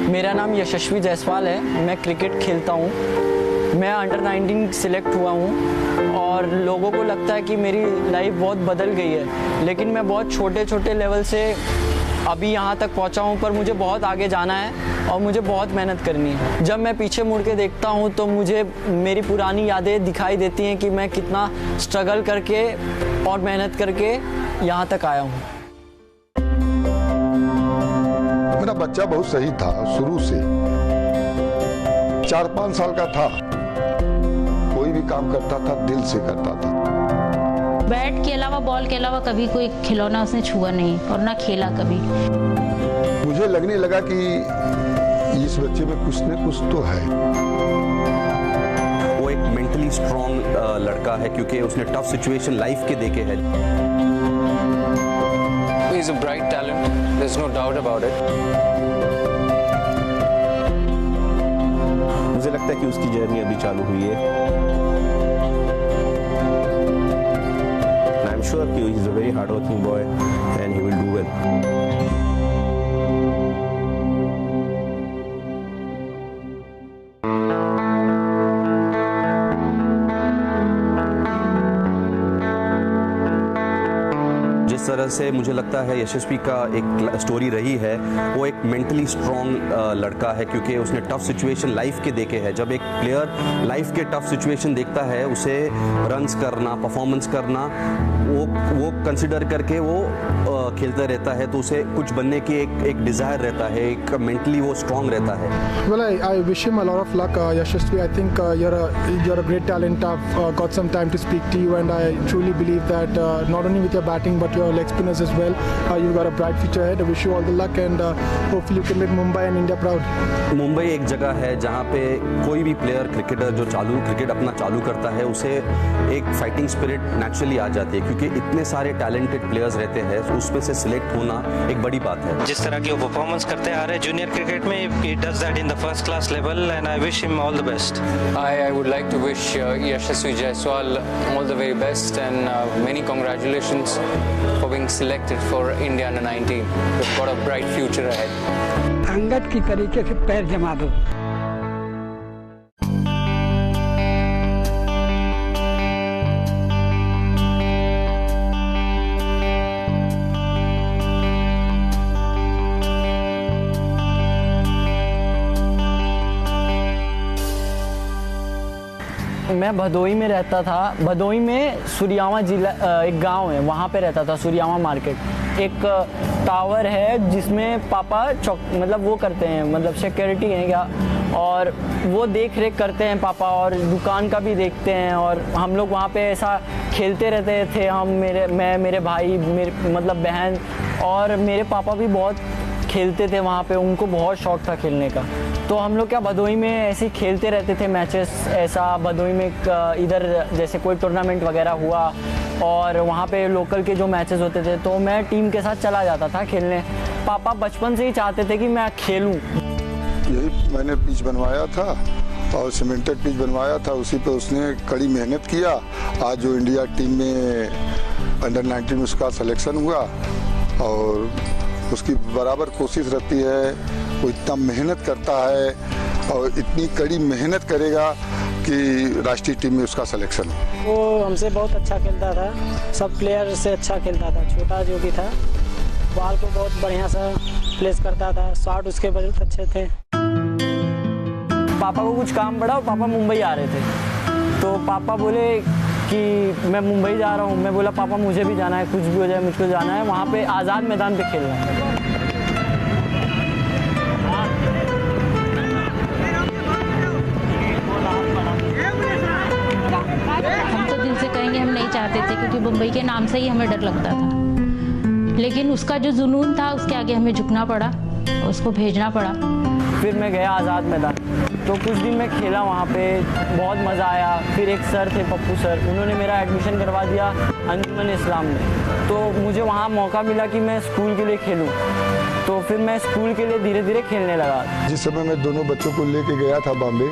मेरा नाम यशस्वी जायसवाल है। मैं क्रिकेट खेलता हूँ। मैं अंडर 19 सिलेक्ट हुआ हूँ और लोगों को लगता है कि मेरी लाइफ बहुत बदल गई है, लेकिन मैं बहुत छोटे छोटे लेवल से अभी यहाँ तक पहुँचा हूँ, पर मुझे बहुत आगे जाना है और मुझे बहुत मेहनत करनी है। जब मैं पीछे मुड़ के देखता हूँ तो मुझे मेरी पुरानी यादें दिखाई देती हैं कि मैं कितना स्ट्रगल करके और मेहनत करके यहाँ तक आया हूँ। मेरा बच्चा बहुत सही था शुरू से। 4-5 साल का था, कोई भी काम करता था दिल से करता था। बैट के अलावा बॉल के अलावा कभी कोई खिलौना उसने छुआ नहीं और ना खेला कभी। मुझे लगने लगा कि इस बच्चे में कुछ न कुछ तो है। वो एक मेंटली स्ट्रॉन्ग लड़का है क्योंकि उसने टफ सिचुएशन लाइफ के देखे हैं। He is a bright talent. There's no doubt about it. मुझे लगता है कि उसकी जर्नी अभी चालू हुई है। I am sure कि he is a very hard-working boy and he will do well. जिस तरह से मुझे लगता है यशस्वी का एक स्टोरी रही है, वो एक मेंटली स्ट्रॉन्ग लड़का है क्योंकि उसने टफ सिचुएशन लाइफ के देखे हैं। जब एक प्लेयर लाइफ के टफ सिचुएशन देखता है, उसे रन्स करना, परफॉर्मेंस करना, वो कंसिडर करके वो खेलता रहता है, तो उसे कुछ बनने की एक डिज़ायर रहता है, एक मेंटली वो स्ट्रॉन्ग रहता है। Well, I wish him a lot of luck, Yashasvi. I think you're a great talent. I've got some time to speak to you, and I truly believe that not only with your batting but your leg spinners as well, you've got a bright future ahead. I wish you all the luck, and hopefully you can make Mumbai and India proud. Mumbai एक जगह है जहाँ पे कोई भी player cricketer जो cricket अपना चालू करता है, उसे एक फाइटिंग स्पिरिट नेचुरली आ जाती है क्योंकि इतने सारे टैलेंटेड प्लेयर्स रहते हैं, उसमें से सिलेक्ट होना एक बड़ी बात है। जिस तरह की वो परफॉर्मेंस करते आ रहे हैं जूनियर क्रिकेट में, he does that in the first class level and I wish him all the best. I would like to wish Yashasvi Jaiswal all the very best and many congratulations for being selected for India under 19. We've got a bright future ahead. Angad की तरीके से पैर जमा दो। मैं भदोई में रहता था। भदोई में सूर्यावा जिला एक गांव है, वहाँ पे रहता था, सूर्यावा मार्केट। एक टावर है जिसमें पापा मतलब वो करते हैं, मतलब सिक्योरिटी है क्या, और वो देख रेख करते हैं पापा, और दुकान का भी देखते हैं। और हम लोग वहाँ पे ऐसा खेलते रहते थे, मेरे भाई, मतलब बहन, और मेरे पापा भी बहुत खेलते थे वहाँ पे, उनको बहुत शौक था खेलने का। तो हम लोग क्या भदोई में ऐसे ही खेलते रहते थे मैचेस। ऐसा भदोई में इधर जैसे कोई टूर्नामेंट वगैरह हुआ और वहाँ पे लोकल के जो मैचेस होते थे, तो मैं टीम के साथ चला जाता था खेलने। पापा बचपन से ही चाहते थे कि मैं खेलूं। यही मैंने पिच बनवाया था और सीमेंटेड पिच बनवाया था, उसी पे उसने कड़ी मेहनत किया। आज जो इंडिया टीम में अंडर 19 में उसका सिलेक्शन हुआ और उसकी बराबर कोशिश रहती है। वो इतना मेहनत करता है और इतनी कड़ी मेहनत करेगा कि राष्ट्रीय टीम में उसका सिलेक्शन हो। वो हमसे बहुत अच्छा खेलता था, सब प्लेयर से अच्छा खेलता था। छोटा जो भी था, बॉल को बहुत बढ़िया सा प्लेस करता था, शॉट उसके बहुत अच्छे थे। पापा को कुछ काम पड़ा और पापा मुंबई आ रहे थे, तो पापा बोले कि मैं मुंबई जा रहा हूँ। मैं बोला पापा मुझे भी जाना है, कुछ भी हो जाए मुझको जाना है, वहाँ पे आज़ाद मैदान पे खेलना है। हम तो दिल से कहेंगे हम नहीं चाहते थे, क्योंकि मुंबई के नाम से ही हमें डर लगता था, लेकिन उसका जो जुनून था उसके आगे हमें झुकना पड़ा, उसको भेजना पड़ा। फिर मैं गया आज़ाद मैदान, तो कुछ दिन मैं खेला वहाँ पे, बहुत मज़ा आया। फिर एक सर थे, पप्पू सर, उन्होंने मेरा एडमिशन करवा दिया अंजुमन इस्लाम में। तो मुझे वहाँ मौका मिला कि मैं स्कूल के लिए खेलूँ, तो फिर मैं स्कूल के लिए धीरे धीरे खेलने लगा। जिस समय मैं दोनों बच्चों को लेके गया था बॉम्बे,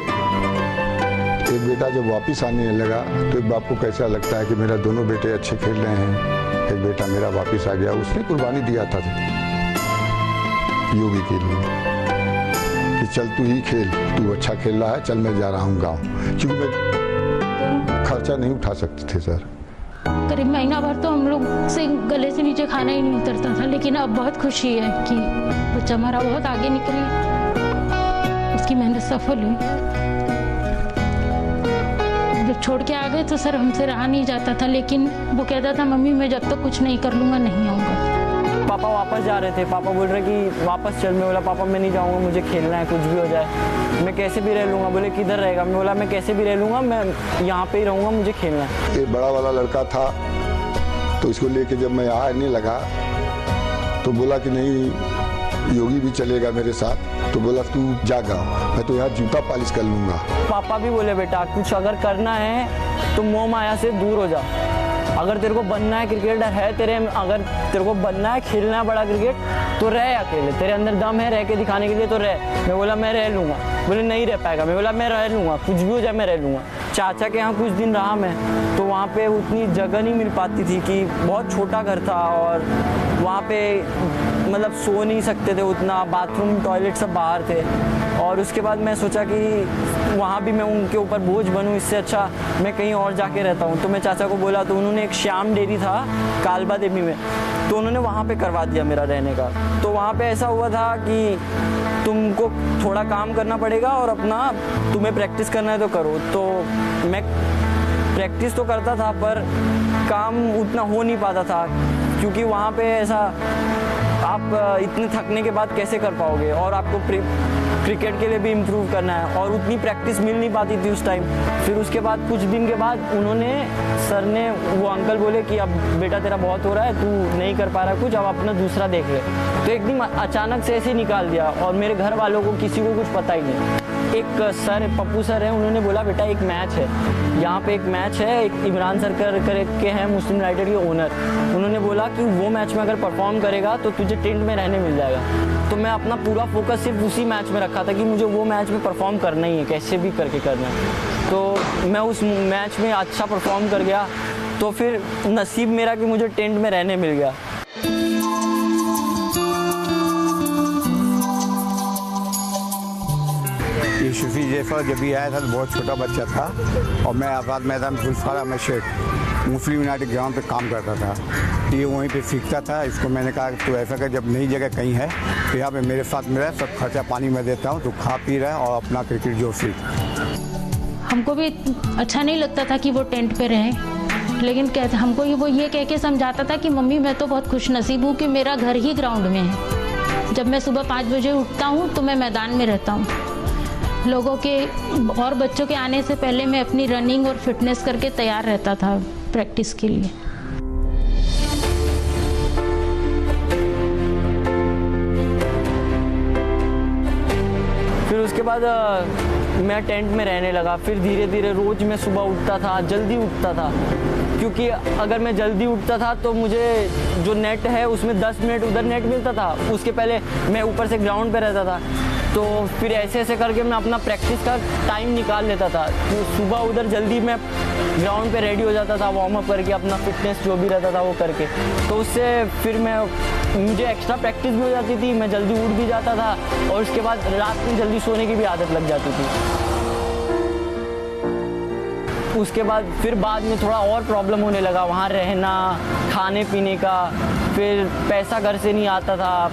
एक बेटा जब वापस आने लगा तो एक बाप को कैसा लगता है कि मेरा दोनों बेटे अच्छे खेल रहे हैं, एक बेटा मेरा वापस आ गया। उसने कुर्बानी दिया था योगी के लिए। कि चल तू ही खेल, तू अच्छा खेल रहा है, चल मैं जा रहा हूँ गाँव, क्योंकि मैं खर्चा नहीं उठा सकते थे सर। करीब महीना भर तो हम लोग से गले से नीचे खाना ही नहीं उतरता था, लेकिन अब बहुत खुशी है कि बच्चा हमारा बहुत आगे निकले, उसकी मेहनत सफल हुई। जब छोड़ के आ गए तो सर हमसे रहा नहीं जाता था, लेकिन वो कहता था मम्मी मैं जब तक कुछ नहीं कर लूँगा नहीं आऊँगा। पापा वापस जा रहे थे, पापा बोल रहे कि वापस चल। मैं बोला पापा मैं नहीं जाऊँगा, मुझे खेलना है, कुछ भी हो जाए मैं कैसे भी रह लूँगा। बोले किधर रहेगा? मैं बोला मैं कैसे भी रह लूँगा, मैं यहाँ पे ही रहूँगा, मुझे खेलना है। ये बड़ा वाला लड़का था तो इसको लेके जब मैं आने लगा तो बोला कि नहीं योगी भी चलेगा मेरे साथ, तो बोला तू जागा, मैं तो यहाँ जूता पॉलिश कर लूँगा। पापा भी बोले बेटा कुछ अगर करना है तो मोह माया से दूर हो जा, अगर तेरे को बनना है क्रिकेटर है तेरे, अगर तेरे को बनना है खेलना है बड़ा क्रिकेट तो रह अकेले, तेरे अंदर दम है रह के दिखाने के लिए तो रह। मैं बोला मैं रह लूँगा। बोले नहीं रह पाएगा। मैं बोला मैं रह लूँगा, कुछ भी हो जाए मैं रह लूँगा। चाचा के यहाँ कुछ दिन रहा मैं, तो वहाँ पे उतनी जगह नहीं मिल पाती थी कि बहुत छोटा घर था और वहाँ पे मतलब सो नहीं सकते थे उतना, बाथरूम टॉयलेट सब बाहर थे। और उसके बाद मैं सोचा कि वहाँ भी मैं उनके ऊपर बोझ बनूँ, इससे अच्छा मैं कहीं और जाके रहता हूँ। तो मैं चाचा को बोला, तो उन्होंने एक श्याम डेयरी था कालबा देवी में, तो उन्होंने वहाँ पे करवा दिया मेरा रहने का। तो वहाँ पे ऐसा हुआ था कि तुमको थोड़ा काम करना पड़ेगा और अपना तुम्हें प्रैक्टिस करना है तो करो। तो मैं प्रैक्टिस तो करता था पर काम उतना हो नहीं पाता था, क्योंकि वहाँ पे ऐसा आप इतने थकने के बाद कैसे कर पाओगे, और आपको क्रिकेट के लिए भी इम्प्रूव करना है और उतनी प्रैक्टिस मिल नहीं पाती थी उस टाइम। फिर उसके बाद कुछ दिन के बाद उन्होंने सर ने वो अंकल बोले कि अब बेटा तेरा बहुत हो रहा है, तू नहीं कर पा रहा कुछ, अब अपना दूसरा देख ले। तो एक दिन अचानक से ऐसे निकाल दिया और मेरे घर वालों को किसी को कुछ पता ही नहीं। एक सर पप्पू सर है, उन्होंने बोला बेटा एक मैच है यहाँ पे, एक मैच है, एक इमरान सर के हैं मुस्लिम यूनाइटेड के ओनर, उन्होंने बोला कि वो मैच में अगर परफॉर्म करेगा तो तुझे टेंट में रहने मिल जाएगा। तो मैं अपना पूरा फोकस सिर्फ उसी मैच में रखा था कि मुझे वो मैच में परफॉर्म करना ही है, कैसे भी करके करना है। तो मैं उस मैच में अच्छा परफॉर्म कर गया, तो फिर नसीब मेरा कि मुझे टेंट में रहने मिल गया। ये शफी जैसा जब भी आया था तो बहुत छोटा बच्चा था और मैं आज़ाद मैदान फुलफारा में शेख मुस्लिम यूनाइटेड ग्राउंड पे काम करता था। ये वहीं पे सीखता था। इसको मैंने कहा कि तू ऐसा कर, जब नई जगह कहीं है तो यहाँ पे मेरे साथ मेरा सब खर्चा पानी में देता हूँ, तो खा पी रहा है और अपना क्रिकेट जो सीख। हमको भी अच्छा नहीं लगता था कि वो टेंट पे रहें, लेकिन कहते हमको वो ये कह के समझाता था कि मम्मी मैं तो बहुत खुश नसीब हूँ कि मेरा घर ही ग्राउंड में है। जब मैं सुबह 5 बजे उठता हूँ तो मैं मैदान में रहता हूँ। लोगों के और बच्चों के आने से पहले मैं अपनी रनिंग और फिटनेस करके तैयार रहता था प्रैक्टिस के लिए। फिर उसके बाद मैं टेंट में रहने लगा। फिर धीरे धीरे रोज़ मैं सुबह उठता था, जल्दी उठता था, क्योंकि अगर मैं जल्दी उठता था तो मुझे जो नेट है उसमें 10 मिनट उधर नेट मिलता था, उसके पहले मैं ऊपर से ग्राउंड पे रहता था। तो फिर ऐसे ऐसे करके मैं अपना प्रैक्टिस का टाइम निकाल लेता था। तो सुबह उधर जल्दी मैं ग्राउंड पे रेडी हो जाता था, वार्म अप करके अपना फिटनेस जो भी रहता था वो करके। तो उससे फिर मुझे एक्स्ट्रा प्रैक्टिस भी हो जाती थी, मैं जल्दी उठ भी जाता था और उसके बाद रात में जल्दी सोने की भी आदत लग जाती थी। उसके बाद फिर बाद में थोड़ा और प्रॉब्लम होने लगा, वहाँ रहना, खाने पीने का, फिर पैसा घर से नहीं आता था।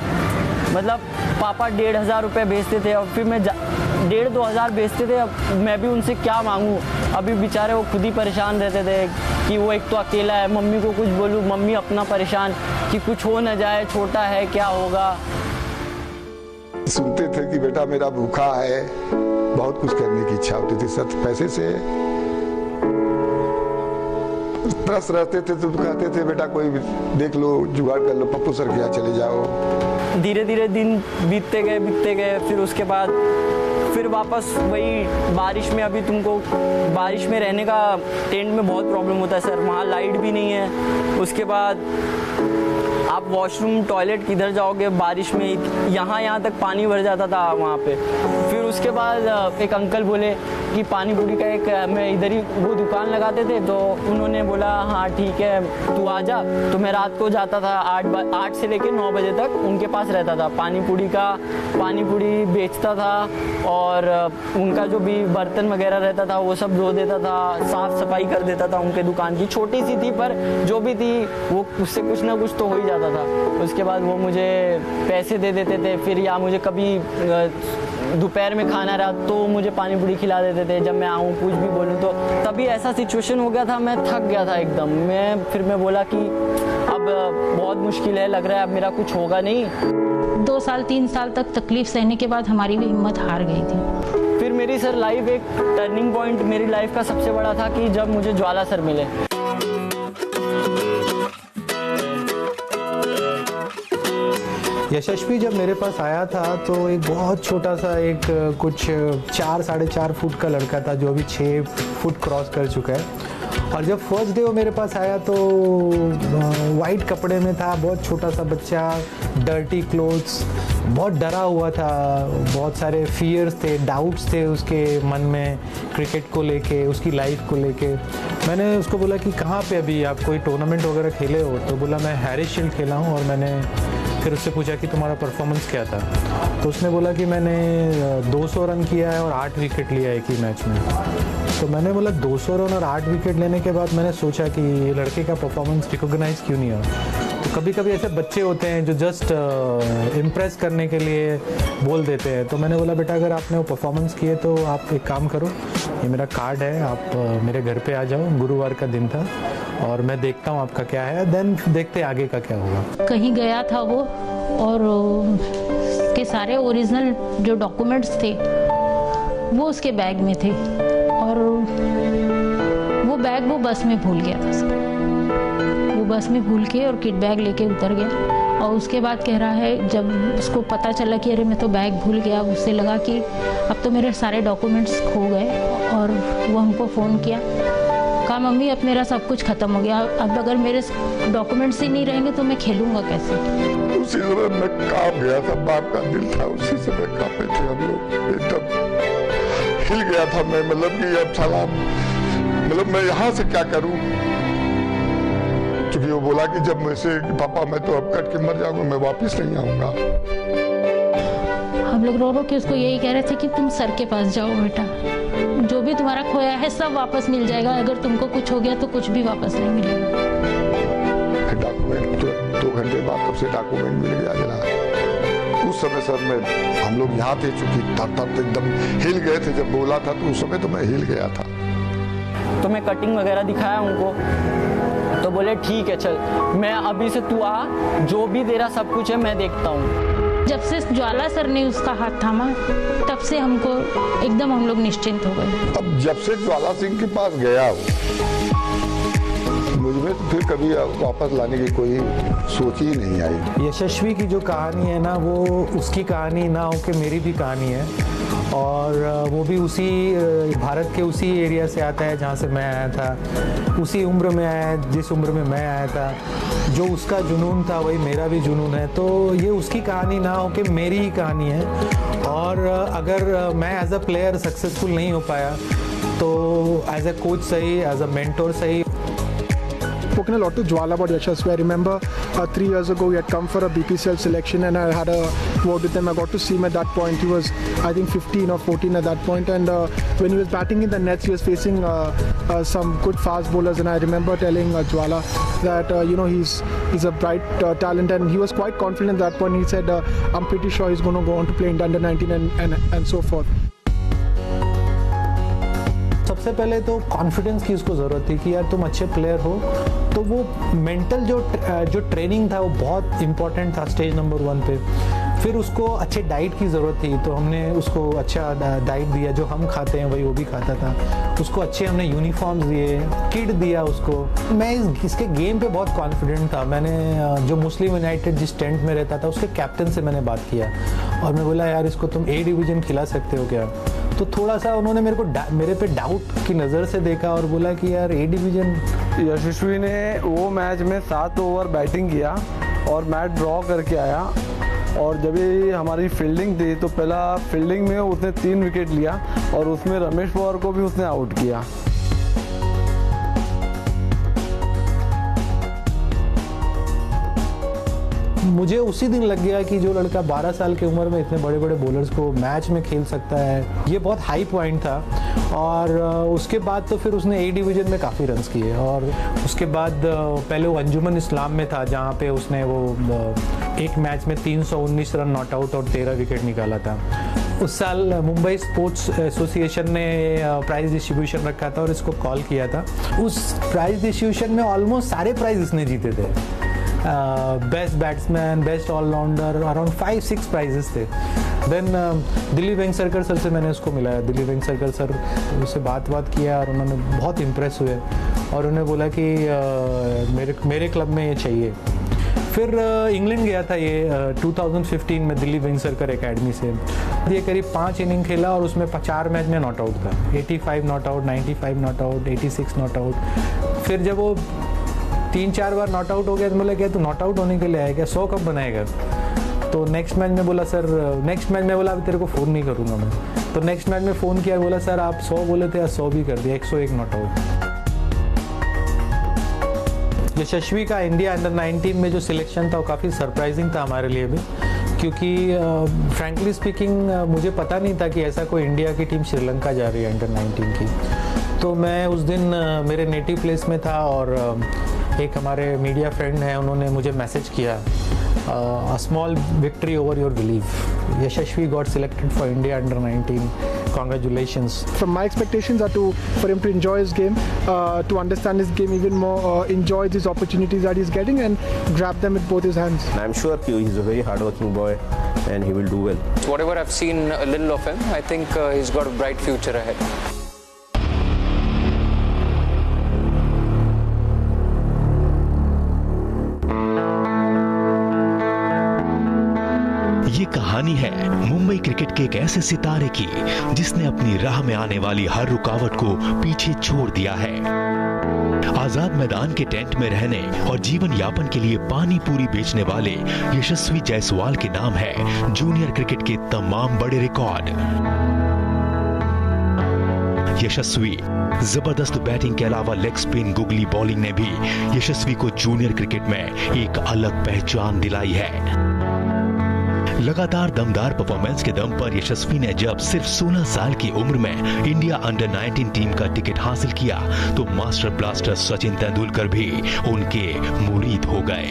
मतलब पापा 1,500 रुपये भेजते थे और फिर मैं 1,500-2 हज़ार भेजते थे। अब मैं भी उनसे क्या मांगूँ, अभी बेचारे वो खुद ही परेशान रहते थे कि वो एक तो अकेला है, मम्मी को कुछ बोलूँ, मम्मी अपना परेशान कि कुछ हो न जाए, छोटा है क्या होगा। सुनते थे कि बेटा मेरा भूखा है, बहुत कुछ करने की इच्छा होती थी। सर पैसे से त्रस्त रहते थे तो कहते थे बेटा कोई देख लो, जुगाड़ कर लो, पप्पू सर के यहाँ चले जाओ। धीरे धीरे दिन बीतते गए। फिर उसके बाद फिर वापस वही बारिश में। अभी तुमको बारिश में रहने का टेंट में बहुत प्रॉब्लम होता है सर, वहाँ लाइट भी नहीं है। उसके बाद आप वॉशरूम टॉयलेट किधर जाओगे बारिश में, यहाँ तक पानी भर जाता था वहाँ पे। फिर उसके बाद एक अंकल बोले कि पानी पूरी का एक मैं इधर ही वो दुकान लगाते थे, तो उन्होंने बोला हाँ ठीक है तू आ जा। तो मैं रात को जाता था 8 से लेकर 9 बजे तक उनके पास रहता था, पानी पूरी बेचता था और उनका जो भी बर्तन वगैरह रहता था वो सब धो देता था, साफ सफाई कर देता था। उनके दुकान की छोटी सी थी पर जो भी थी वो उससे कुछ ना कुछ तो हो ही जाता था। उसके बाद वो मुझे पैसे दे देते थे, फिर या मुझे कभी दोपहर में खाना रहा तो मुझे पानी पूरी खिला देते थे। जब मैं आऊँ कुछ भी बोलूँ तो तभी ऐसा सिचुएशन हो गया था, मैं थक गया था एकदम। फिर मैं बोला कि अब बहुत मुश्किल है, लग रहा है अब मेरा कुछ होगा नहीं। 2 साल 3 साल तक तकलीफ सहने के बाद हमारी भी हिम्मत हार गई थी। फिर मेरी सर लाइफ एक टर्निंग पॉइंट मेरी लाइफ का सबसे बड़ा था कि जब मुझे ज्वाला सर मिले। यशस्वी जब मेरे पास आया था तो एक बहुत छोटा सा एक कुछ 4-4.5 फुट का लड़का था जो अभी 6 फुट क्रॉस कर चुका है। और जब फर्स्ट डे वो मेरे पास आया तो वाइट कपड़े में था, बहुत छोटा सा बच्चा, डर्टी क्लोथ्स, बहुत डरा हुआ था, बहुत सारे फियर्स थे, डाउट्स थे उसके मन में क्रिकेट को लेके, उसकी लाइफ को लेके। मैंने उसको बोला कि कहाँ पे अभी आप कोई टूर्नामेंट वगैरह खेले हो? तो बोला मैं हैरिस शील्ड खेला हूँ। और मैंने फिर उससे पूछा कि तुम्हारा परफॉर्मेंस क्या था? तो उसने बोला कि मैंने 200 रन किया है और 8 विकेट लिया एक ही मैच में। तो मैंने बोला 200 रन और 8 विकेट लेने के बाद मैंने सोचा कि ये लड़के का परफॉर्मेंस रिकॉग्नाइज क्यों नहीं हुआ। तो कभी कभी ऐसे बच्चे होते हैं जो जस्ट इम्प्रेस करने के लिए बोल देते हैं। तो मैंने बोला बेटा अगर आपने वो परफॉर्मेंस किए तो आप एक काम करो, ये मेरा कार्ड है, आप मेरे घर पे आ जाओ। गुरुवार का दिन था और मैं देखता हूँ आपका क्या है, देन देखते आगे का क्या होगा। कहीं गया था वो और उसके सारे ओरिजिनल जो डॉक्यूमेंट्स थे वो उसके बैग में थे और वो बैग वो बस में भूल गया था। वो बस में भूल के और किट बैग लेके उतर गया। और उसके बाद कह रहा है जब उसको पता चला कि अरे मैं तो बैग भूल गया, उससे लगा कि अब तो मेरे सारे डॉक्यूमेंट्स खो गए। और वो हमको फ़ोन किया, कहा मम्मी अब मेरा सब कुछ ख़त्म हो गया, अब अगर मेरे डॉक्यूमेंट्स ही नहीं रहेंगे तो मैं खेलूँगा कैसे। उसी समय मैं कांप गया था, बाप का दिल था, उसी समय कांपे थे हम लोग, एकदम हिल गया था मैं। मतलब कि अब सलाम, मतलब मैं यहाँ से क्या करूँ, क्योंकि वो बोला कि जब मुझसे पापा मैं तो अब कट के मर जाऊंगा, मैं वापस नहीं आऊंगा। हम लोग रो रो के उसको यही कह रहे थे कि तुम सर के पास जाओ बेटा, जो भी तुम्हारा खोया है सब वापस मिल जाएगा, अगर तुमको कुछ हो गया तो कुछ भी वापस नहीं मिलेगा। डॉक्यूमेंट 2 घंटे बाद तब से डॉक्यूमेंट मिल गया जरा। उस समय सर मैं हम लोग यहाँ थे, चूंकि थर एकदम हिल गए थे जब बोला था, तो उस समय तो मैं हिल गया था। तो मैं कटिंग वगैरह दिखाया उनको, तो बोले ठीक है चल, मैं अभी से तू आ, जो भी तेरा सब कुछ है मैं देखता हूँ। जब से ज्वाला सर ने उसका हाथ थामा तब से हमको एकदम हम लोग निश्चिंत हो गए। अब जब से ज्वाला सिंह के पास गया मुझमें तो फिर कभी वापस लाने की कोई सोच ही नहीं आई। यशस्वी की जो कहानी है ना, वो उसकी कहानी ना हो के मेरी भी कहानी है। और वो भी उसी भारत के उसी एरिया से आता है जहाँ से मैं आया था, उसी उम्र में आया जिस उम्र में मैं आया था। जो उसका जुनून था वही मेरा भी जुनून है। तो ये उसकी कहानी ना हो कि मेरी ही कहानी है। और अगर मैं एज अ प्लेयर सक्सेसफुल नहीं हो पाया तो एज अ कोच सही, एज अ मेंटोर सही। Spoken a lot to Jwala about Yashasvi. I remember 3 years ago he had come for a BPCL selection and I had a word with him. I got to see him at that point. He was I think 15 or 14 at that point, and when he was batting in the nets he was facing some good fast bowlers, and I remember telling Jwala that you know he's a bright talent, and he was quite confident at that point. He said I'm pretty sure he's going to go on to play in under 19 and so forth. सबसे पहले तो confidence की उसको ज़रूरत थी कि यार तुम अच्छे प्लेयर हो, तो वो मेंटल जो ट्रेनिंग था वो बहुत इम्पोर्टेंट था स्टेज नंबर 1 पे। फिर उसको अच्छे डाइट की ज़रूरत थी, तो हमने उसको अच्छा डाइट दिया, जो हम खाते हैं वही वो भी खाता था। उसको अच्छे हमने यूनिफॉर्म्स दिए, किट दिया उसको। मैं इसके गेम पे बहुत कॉन्फिडेंट था। मैंने जो मुस्लिम यूनाइटेड जिस टेंट में रहता था उसके कैप्टन से मैंने बात किया और मैं बोला यार इसको तुम A डिवीज़न खिला सकते हो क्या? तो थोड़ा सा उन्होंने मेरे पे डाउट की नज़र से देखा और बोला कि यार A डिवीज़न। यशस्वी ने वो मैच में 7 ओवर बैटिंग किया और मैच ड्रॉ करके आया। और जब ये हमारी फील्डिंग थी तो पहला फील्डिंग में उसने 3 विकेट लिया और उसमें रमेश पवार को भी उसने आउट किया। मुझे उसी दिन लग गया कि जो लड़का 12 साल की उम्र में इतने बड़े बड़े बॉलर्स को मैच में खेल सकता है, ये बहुत हाई पॉइंट था। और उसके बाद तो फिर उसने ए डिवीज़न में काफ़ी रन्स किए। और उसके बाद पहले वो अंजुमन इस्लाम में था, जहाँ पे उसने वो एक मैच में 319 रन नॉट आउट और 13 विकेट निकाला था। उस साल मुंबई स्पोर्ट्स एसोसिएशन ने प्राइज़ डिस्ट्रीब्यूशन रखा था और इसको कॉल किया था। उस प्राइज़ डिस्ट्रीब्यूशन में ऑलमोस्ट सारे प्राइज़ इसने जीते थे। Best batsman, best allrounder, around 5-6 prizes थे। देन दिलीप वेंगसरकर सर से मैंने उसको मिलाया। दिलीप वेंगसरकर सर उससे बात किया और उन्होंने बहुत इम्प्रेस हुए और उन्होंने बोला कि मेरे क्लब में ये चाहिए। फिर इंग्लैंड गया था ये 2015 में दिलीप वेंगसरकर एकेडमी से। ये करीब 5 इनिंग खेला और उसमें 4 मैच में नॉट आउट था। 85 not out, 95 not out, 86 not out. फिर जब वो 3-4 बार नॉट आउट हो गया तो बोला क्या तू नॉट आउट होने के लिए आया क्या, 100 कब बनाएगा? तो नेक्स्ट मैच में बोला सर, नेक्स्ट मैच में बोला अभी तेरे को फ़ोन नहीं करूँगा मैं। तो नेक्स्ट मैच में फ़ोन किया, बोला सर आप 100 बोले थे, 100 भी कर दिया, 101 नॉट आउट। यशस्वी का इंडिया अंडर 19 में जो सिलेक्शन था वो काफ़ी सरप्राइजिंग था हमारे लिए भी, क्योंकि फ्रैंकली स्पीकिंग मुझे पता नहीं था कि ऐसा कोई इंडिया की टीम श्रीलंका जा रही है अंडर 19 की। तो मैं उस दिन मेरे नेटिव प्लेस में था और एक हमारे मीडिया फ्रेंड हैं, उन्होंने मुझे मैसेज किया, a small victory over your belief. Yashasvi got selected for India under 19. Congratulations. From my expectations are for him to enjoy his game, to understand his game even more, enjoy these opportunities that he's getting and grab them with both his hands. I'm sure he's a very hardworking boy and he will do well. Whatever I've seen a little of him, I think he's got a bright future ahead. ये कहानी है Mumbai cricket के एक ऐसे सितारे की जिसने अपनी राह में आने वाली हर रुकावट को पीछे छोड़ दिया है। आजाद मैदान के टेंट में रहने और जीवन यापन के लिए पानी पूरी बेचने वाले यशस्वी जायसवाल के नाम है जूनियर क्रिकेट के तमाम बड़े रिकॉर्ड। यशस्वी जबरदस्त बैटिंग के अलावा लेग स्पिन, गुगली बॉलिंग ने भी यशस्वी को जूनियर क्रिकेट में एक अलग पहचान दिलाई है। लगातार दमदार परफॉर्मेंस के दम पर यशस्वी ने जब सिर्फ 16 साल की उम्र में इंडिया अंडर 19 टीम का टिकट हासिल किया तो मास्टर ब्लास्टर सचिन तेंदुलकर भी उनके मुरीद हो गए।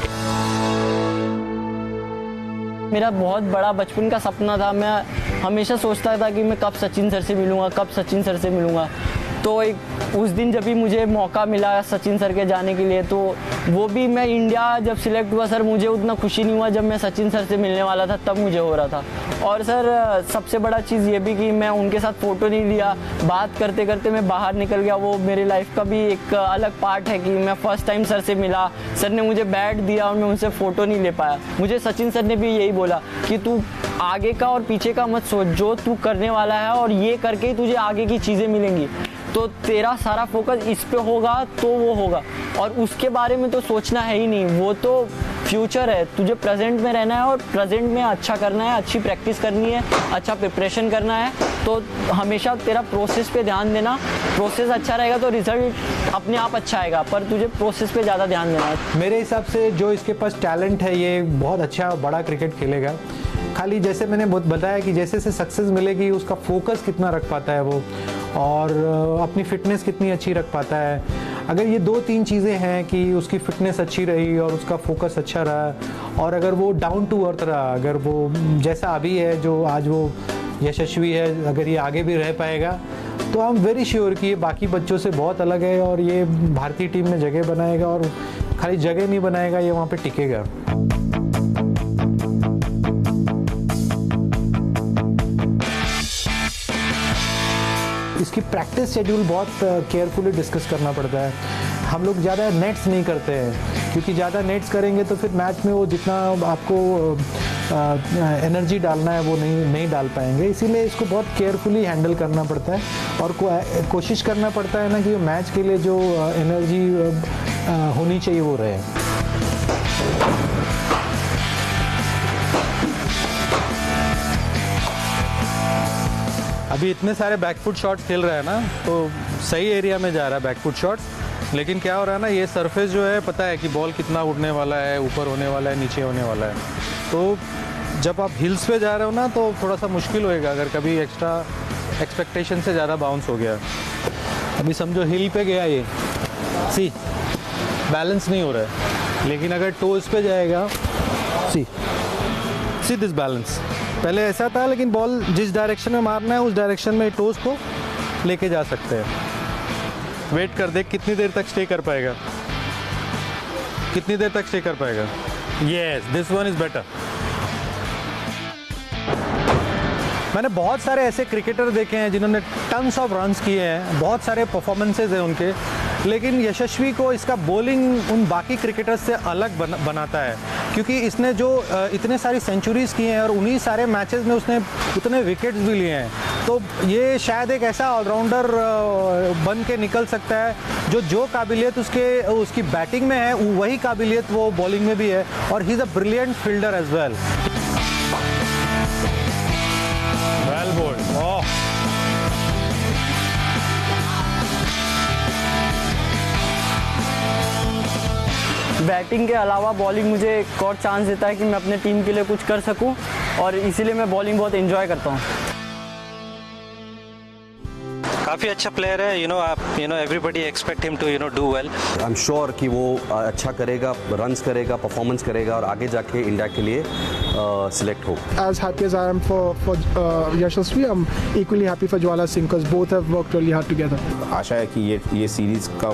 मेरा बहुत बड़ा बचपन का सपना था, मैं हमेशा सोचता था कि मैं कब सचिन सर से मिलूँगा, कब सचिन सर से मिलूँगा। तो उस दिन जब भी मुझे मौका मिला सचिन सर के जाने के लिए, तो वो भी मैं इंडिया जब सिलेक्ट हुआ सर, मुझे उतना खुशी नहीं हुआ जब मैं सचिन सर से मिलने वाला था, तब मुझे हो रहा था। और सर सबसे बड़ा चीज़ ये भी कि मैं उनके साथ फ़ोटो नहीं लिया, बात करते करते मैं बाहर निकल गया। वो मेरी लाइफ का भी एक अलग पार्ट है कि मैं फ़र्स्ट टाइम सर से मिला, सर ने मुझे बैट दिया और मैं उनसे फ़ोटो नहीं ले पाया। मुझे सचिन सर ने भी यही बोला कि तू आगे का और पीछे का मत सोच, जो तू करने वाला है और ये करके ही तुझे आगे की चीज़ें मिलेंगी, तो तेरा सारा फोकस इस पे होगा तो वो होगा, और उसके बारे में तो सोचना है ही नहीं, वो तो फ्यूचर है। तुझे प्रेजेंट में रहना है और प्रेजेंट में अच्छा करना है, अच्छी प्रैक्टिस करनी है, अच्छा प्रिपरेशन करना है। तो हमेशा तेरा प्रोसेस पे ध्यान देना, प्रोसेस अच्छा रहेगा तो रिजल्ट अपने आप अच्छा आएगा, पर तुझे प्रोसेस पे ज़्यादा ध्यान देना है। मेरे हिसाब से जो इसके पास टैलेंट है ये बहुत अच्छा बड़ा क्रिकेट खेलेगा। खाली जैसे मैंने बताया कि जैसे से सक्सेस मिलेगी उसका फोकस कितना रख पाता है वो, और अपनी फिटनेस कितनी अच्छी रख पाता है। अगर ये 2-3 चीज़ें हैं कि उसकी फिटनेस अच्छी रही और उसका फोकस अच्छा रहा, और अगर वो डाउन टू अर्थ रहा, अगर वो जैसा अभी है, जो आज वो यशस्वी है, अगर ये आगे भी रह पाएगा तो आई एम वेरी श्योर कि ये बाकी बच्चों से बहुत अलग है और ये भारतीय टीम में जगह बनाएगा, और खाली जगह नहीं बनाएगा, ये वहाँ पे टिकेगा। इसकी प्रैक्टिस शेड्यूल बहुत केयरफुली डिस्कस करना पड़ता है। हम लोग ज़्यादा नेट्स नहीं करते हैं, क्योंकि ज़्यादा नेट्स करेंगे तो फिर मैच में वो जितना आपको एनर्जी डालना है वो नहीं डाल पाएंगे। इसीलिए इसको बहुत केयरफुली हैंडल करना पड़ता है और कोशिश करना पड़ता है ना कि मैच के लिए जो एनर्जी होनी चाहिए वो रहे। अभी इतने सारे बैकफुट शॉट खेल रहा है ना, तो सही एरिया में जा रहा है बैकफुट शॉट, लेकिन क्या हो रहा है ना, ये सरफेस जो है पता है कि बॉल कितना उड़ने वाला है, ऊपर होने वाला है, नीचे होने वाला है। तो जब आप हिल्स पे जा रहे हो ना तो थोड़ा सा मुश्किल होएगा अगर कभी एक्स्ट्रा एक्सपेक्टेशन से ज़्यादा बाउंस हो गया। अभी समझो हिल पे गया ये, सी बैलेंस नहीं हो रहा है, लेकिन अगर टोज पे जाएगा, सी दिस बैलेंस, पहले ऐसा था लेकिन बॉल जिस डायरेक्शन में मारना है उस डायरेक्शन में टोज को लेके जा सकते हैं। वेट कर देख कितनी देर तक स्टे कर पाएगा, कितनी देर तक स्टे कर पाएगा। Yes, this one is better. मैंने बहुत सारे ऐसे क्रिकेटर देखे हैं जिन्होंने टन्स ऑफ रन्स किए हैं, बहुत सारे परफॉर्मेंसेज हैं उनके, लेकिन यशस्वी को इसका बॉलिंग उन बाकी क्रिकेटर्स से अलग बनाता है, क्योंकि इसने जो इतने सारी सेंचुरीज़ की हैं और उन्हीं सारे मैचेस में उसने उतने विकेट्स भी लिए हैं। तो ये शायद एक ऐसा ऑलराउंडर बन के निकल सकता है जो काबिलियत उसकी बैटिंग में है वही काबिलियत वो बॉलिंग में भी है, और he is a brilliant fielder as well. Well bowled. Batting के अलावा बॉलिंग मुझे एक और चांस देता है कि मैं अपने टीम के लिए कुछ कर सकूं, और इसीलिए मैं बॉलिंग बहुत एंजॉय करता हूं। काफ़ी अच्छा प्लेयर है, everybody expect him to do well. I am sure कि वो अच्छा करेगा, रन्स करेगा, परफॉर्मेंस करेगा और आगे जाके इंडिया के लिए सिलेक्ट हो। As happy as I am for Yashasvi, I'm equally happy for Jwala Singh because both have worked really hard together. आशा है कि ये सीरीज का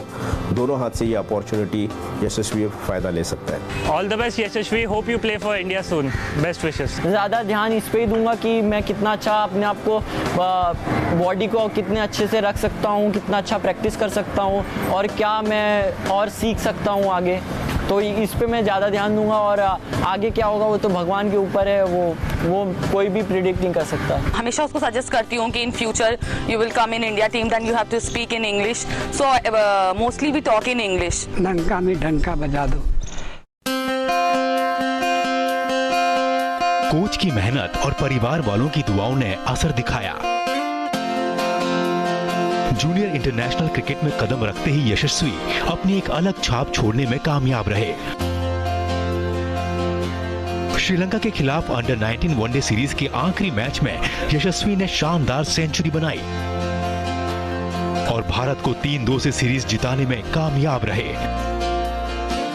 दोनों हाथ से ये अपॉर्चुनिटी यशस्वी फ़ायदा ले सकता है। All the best Yashasvi, hope you play for India soon, best wishes. ज़्यादा ध्यान इस पे ही दूंगा कि मैं कितना अच्छा अपने आप को, बॉडी को कितने अच्छे से रख सकता हूँ, कितना अच्छा प्रैक्टिस कर सकता हूँ, और क्या मैं और सीख सकता हूँ आगे। तो इस पे मैं ज़्यादा ध्यान दूंगा, और आगे क्या होगा वो तो भगवान के ऊपर है, वो कोई भी प्रिडिक्ट नहीं कर सकता। हमेशा उसको सजेस्ट करती हूँ कि in future you will come in India team, then you have to speak in English, so mostly we talk in English. डंका में डंका बजा दो। कोच की मेहनत और परिवार वालों की दुआओं ने असर दिखाया। जूनियर इंटरनेशनल क्रिकेट में कदम रखते ही यशस्वी अपनी एक अलग छाप छोड़ने में कामयाब रहे। श्रीलंका के खिलाफ अंडर 19 वनडे सीरीज के आखिरी मैच में यशस्वी ने शानदार सेंचुरी बनाई और भारत को 3-2 से सीरीज जिताने में कामयाब रहे।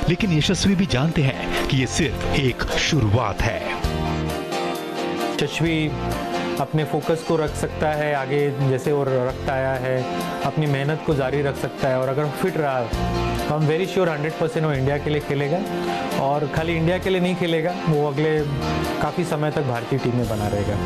लेकिन यशस्वी भी जानते हैं कि ये सिर्फ एक शुरुआत है। यशस्वी अपने फोकस को रख सकता है आगे, जैसे वो रखता आया है, अपनी मेहनत को जारी रख सकता है, और अगर फिट रहा तो हम वेरी श्योर 100% वो इंडिया के लिए खेलेगा, और खाली इंडिया के लिए नहीं खेलेगा, वो अगले काफ़ी समय तक भारतीय टीम में बना रहेगा।